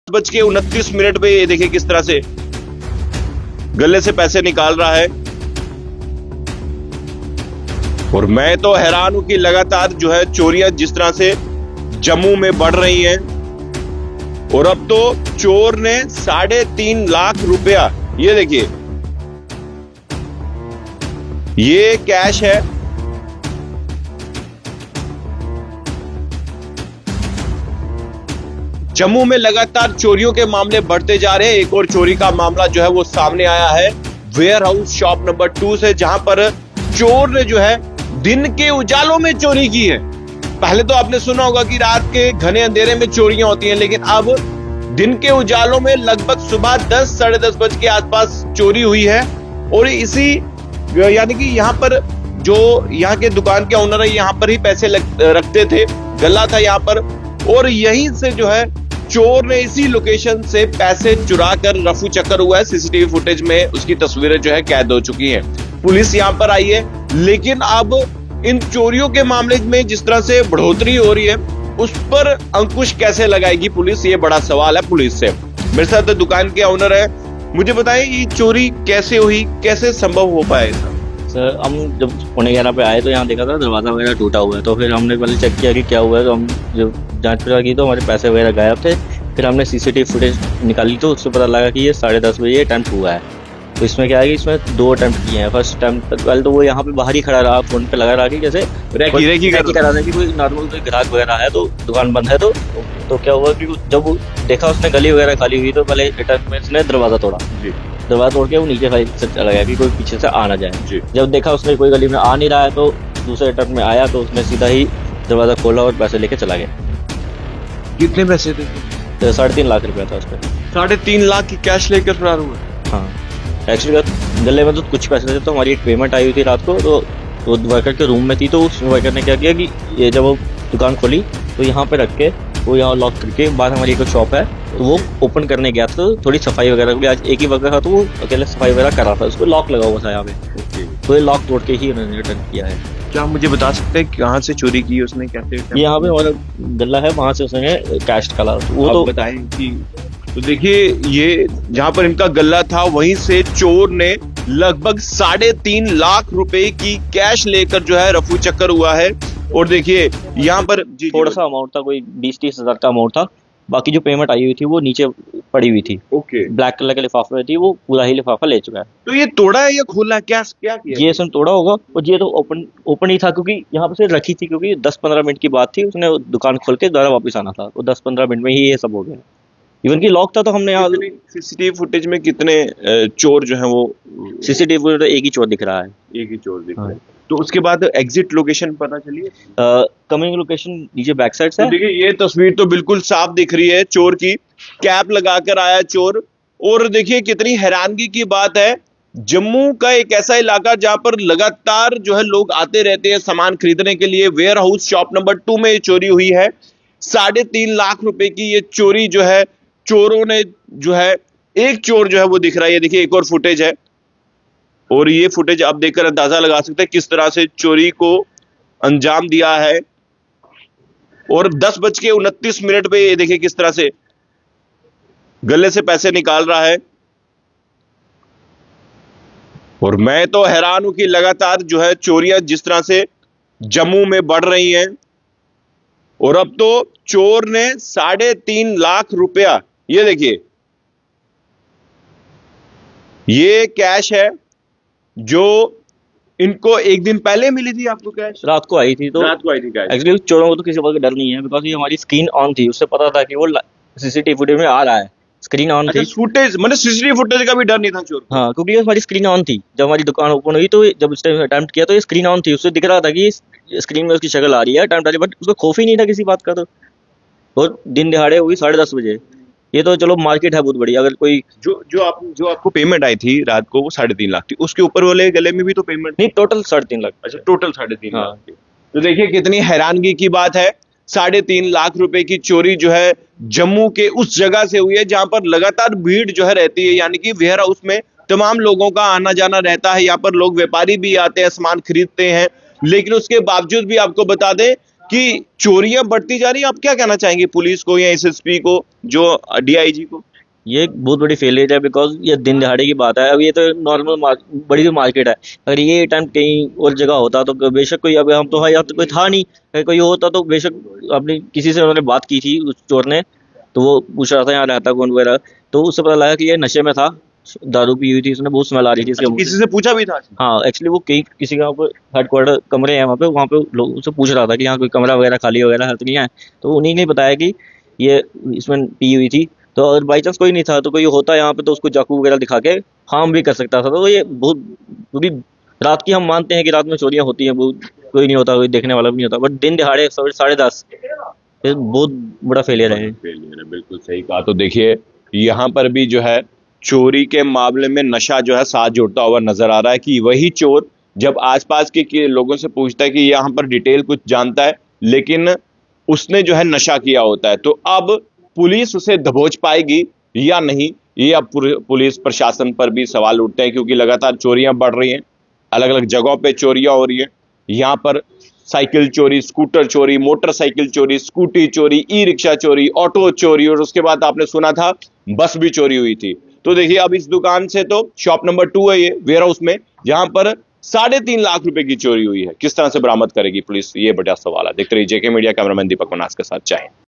10:29 पे ये देखिए किस तरह से गले से पैसे निकाल रहा है। और मैं तो हैरान हूं कि लगातार जो है चोरियां जिस तरह से जम्मू में बढ़ रही हैं। और अब तो चोर ने 3.5 लाख रुपया, ये देखिए ये कैश है। जम्मू में लगातार चोरियों के मामले बढ़ते जा रहे हैं। एक और चोरी का मामला जो है वो सामने आया है वेयर हाउस शॉप नंबर 2 से, जहां पर चोर ने जो है दिन के उजालों में चोरी की है। पहले तो आपने सुना होगा कि रात के घने अंधेरे में चोरियां होती हैं, लेकिन अब दिन के उजालों में लगभग सुबह 10 साढ़े 10 बजे के आसपास चोरी हुई है। और इसी यानी कि यहाँ पर जो यहाँ के दुकान के ओनर है यहाँ पर ही पैसे रखते थे, गला था यहाँ पर। और यहीं से जो है चोर ने इसी लोकेशन से पैसे चुरा कर रफू चक्कर हुआ है। सीसीटीवी फुटेज में उसकी तस्वीरें जो है कैद हो चुकी हैं। पुलिस यहाँ पर आई है, लेकिन अब इन चोरियों के मामले में जिस तरह से बढ़ोतरी हो रही है उस पर अंकुश कैसे लगाएगी पुलिस, ये बड़ा सवाल है पुलिस से। मेरे साथ दुकान के ओनर है, मुझे बताएं ये चोरी कैसे हुई, कैसे संभव हो पाए? सर हम जब 11:15 पे आए तो यहाँ देखा था दरवाज़ा वगैरह टूटा हुआ है, तो फिर हमने पहले चेक किया कि क्या हुआ है। तो हम जब जांच पड़ताल की तो हमारे पैसे वगैरह गायब थे। फिर हमने सीसीटीवी फुटेज निकाली तो उससे पता लगा कि ये 10:30 बजे अटेम्प्ट हुआ है। तो इसमें क्या है कि इसमें 2 अटेम्प्ट किए हैं। फर्स्ट अटेम्प्ट पहले तो वो यहाँ पे बाहर ही खड़ा रहा, फोन पे लगा रहा कि जैसे रेकी कर रहा था कि कोई नॉर्मल कोई ग्राहक वगैरह है तो दुकान बंद है। तो क्या हुआ कि जब वो देखा उसने गली वगैरह खाली हुई तो पहले अटेम्प्ट में उसने दरवाज़ा तोड़ा। दरवाजा तोड़ के वो नीचे से चला गया कि कोई पीछे से आ ना जाए। जब देखा उसने कोई गली में आ नहीं रहा है तो दूसरे अटेम्प्ट में आया तो उसने सीधा ही दरवाजा खोला और पैसे लेके चला गया। कितने पैसे थे? तो 3.5 लाख रुपया था उसमें। 3.5 लाख की कैश लेकर फरार हुआ? हाँ, एक्चुअली गले में तो कुछ पैसे थे। तो हमारी एक पेमेंट आई हुई थी रात को, तो वर्कर के रूम में थी। तो उस वर्कर ने क्या किया कि ये जब वो दुकान खोली तो यहाँ पे रख के वो यहाँ लॉक करके, बाद हमारी एक शॉप है तो वो ओपन करने गया था। थोड़ी सफाई वगैरह भी, आज एक ही वर्कर था तो वो अकेले सफाई वगैरह कर रहा था, उसको लॉक लगा हुआ था यहाँ पे। तो ये लॉक तोड़ के ही उन्होंने रिटर्न किया है। क्या मुझे बता सकते हैं कहाँ से चोरी की उसने, कैसे? यहाँ पे हमारा गला है, वहां से उसने कैश निकाला। वो तो बताएं कि तो देखिए ये जहाँ पर इनका गला था वहीं से चोर ने लगभग 3.5 लाख रुपए की कैश लेकर जो है रफू चक्कर हुआ है। और देखिए यहाँ पर थोड़ा सा अमाउंट था, कोई 20-30 हजार का अमाउंट था। बाकी जो पेमेंट आई हुई थी वो नीचे पड़ी हुई थी। ओके, ब्लैक कलर के लिफाफे में थी, वो पूरा ही लिफाफा ले चुका है। तो ये तोड़ा है या खोला है, क्या किया? ये इसने तोड़ा होगा और ये तो ओपन ही था, क्योंकि यहाँ पे से रखी थी, क्योंकि 10-15 मिनट की बात थी। उसने दुकान खोल के दोबारा वापस आना था, तो 10-15 मिनट में ही ये सब हो गया। इवन की लॉक था तो हमने यहाँ सीसीटीवी फुटेज में कितने चोर जो है वो? सीसीटीवी फुटेज एक ही चोर दिख रहा है। एक ही चोर दिख रहा है। तो उसके बाद एग्जिट लोकेशन पता चली है? कमिंग लोकेशन नीचे बैक साइड से। तो देखिए ये तस्वीर तो बिल्कुल साफ दिख रही है, चोर की कैप लगाकर आया चोर। और देखिए कितनी हैरानगी की बात है, जम्मू का एक ऐसा इलाका जहां पर लगातार जो है लोग आते रहते हैं सामान खरीदने के लिए। वेयर हाउस शॉप नंबर 2 में ये चोरी हुई है। 3.5 लाख रुपए की ये चोरी जो है चोरों ने जो है, एक चोर जो है वो दिख रहा है। ये देखिए एक और फुटेज है, और ये फुटेज आप देखकर अंदाजा लगा सकते हैं किस तरह से चोरी को अंजाम दिया है। और 10:29 पे ये देखिए किस तरह से गले से पैसे निकाल रहा है। और मैं तो हैरान हूं कि लगातार जो है चोरियां जिस तरह से जम्मू में बढ़ रही हैं। और अब तो चोर ने 3.5 लाख रुपया, ये देखिए ये कैश है जो इनको एक दिन पहले मिली थी। आपको कैश रात को आई थी, तो रात को आई थी कैश। एक्चुअली चोरों को तो किसी बात का डर नहीं है, बिकॉज ये हमारी स्क्रीन ऑन थी। उससे पता था कि वो सीसीटीवी फुटेज में आ रहा है, स्क्रीन ऑन थी। फुटेज मतलब सीसीटीवी फुटेज का भी डर नहीं था चोर को? हाँ, क्योंकि हमारी स्क्रीन ऑन थी। जब हमारी दुकान ओपन हुई तो जब उस टाइम अटेम्प्ट किया तो ये स्क्रीन ऑन थी, उससे दिख रहा था कि स्क्रीन में उसकी शक्ल आ रही है अटेम्प्ट वाली, बट उसको खौफ ही नहीं था किसी बात का। तो और दिन दिहाड़े हुई 10:30 बजे। ये तो चलो मार्केट है बहुत बड़ी, अगर कोई जो आपको पेमेंट आई थी रात को वो 3.5 लाख थी, उसके ऊपर वाले गले में भी तो पेमेंट नहीं, टोटल 3.5 लाख। अच्छा, टोटल 3.5 हाँ। लाख। तो देखिए कितनी हैरानगी की बात है, 3.5 लाख रुपए की चोरी जो है जम्मू के उस जगह से हुई है जहां पर लगातार भीड़ जो है रहती है। यानी कि वेयर हाउस में तमाम लोगों का आना जाना रहता है, यहाँ पर लोग व्यापारी भी आते हैं, सामान खरीदते हैं। लेकिन उसके बावजूद भी आपको बता दें कि चोरियां बढ़ती जा रही है। आप क्या कहना चाहेंगे पुलिस को या एसएसपी को, जो डीआईजी को? ये एक बहुत बड़ी फेलियर है, बिकॉज ये दिन दहाड़े की बात है। अब ये तो नॉर्मल बड़ी सी मार्केट है। अगर ये टाइम कहीं और जगह होता तो बेशक कोई, अब हम तो यहाँ तो कोई था नहीं, अगर कोई होता तो बेशक अपनी किसी से उन्होंने बात की थी उस चोर ने, तो वो पूछ रहा था यहाँ रहता कौन वगैरह, तो उससे पता लगा कि ये नशे में था, दारू पी हुई थी, उसने बहुत स्मेल आ रही थी इसके मुंह से। किसी से पूछा भी था? हाँ, एक्चुअली वो कहीं किसी का हेडक्वार्टर कमरे हैं वहाँ पे लोग उससे पूछ रहा था कि यहाँ कोई कमरा वगैरह खाली वगैरह है तो नहीं है, तो उन्हीं ने बताया कि ये इसमें पी हुई थी। तो अगर बाई चांस कोई नहीं था तो कोई होता यहाँ पे तो उसको चाकू वगैरह दिखा के हार्म भी कर सकता था। तो ये बहुत, क्योंकि रात की हम मानते हैं कि रात में चोरियां होती हैं, बहुत कोई नहीं होता, कोई देखने वाला भी नहीं होता, बट दिन दिहाड़े 10:30 ये बहुत बड़ा फेलियर है। फेलियर है, बिल्कुल सही कहा। तो देखिए यहाँ पर भी जो है चोरी के मामले में नशा जो है साथ जुड़ता हुआ नजर आ रहा है कि वही चोर जब आसपास के लोगों से पूछता है कि यहाँ पर डिटेल कुछ जानता है, लेकिन उसने जो है नशा किया होता है, तो अब पुलिस उसे दबोच पाएगी या नहीं, ये अब पुलिस प्रशासन पर भी सवाल उठते हैं, क्योंकि लगातार चोरियां बढ़ रही हैं, अलग अलग जगहों पे चोरियां हो रही है। यहाँ पर साइकिल चोरी, स्कूटर चोरी, मोटरसाइकिल चोरी, स्कूटी चोरी, ई रिक्शा चोरी, ऑटो चोरी, और उसके बाद आपने सुना था बस भी चोरी हुई थी। तो देखिए अब इस दुकान से, तो शॉप नंबर 2 है ये वेयर हाउस में, जहां पर 3.5 लाख रुपए की चोरी हुई है। किस तरह से बरामद करेगी पुलिस, ये बड़ा सवाल है। देखते रहिए जेके मीडिया, कैमरामैन दीपक मनास के साथ। जय हिंद।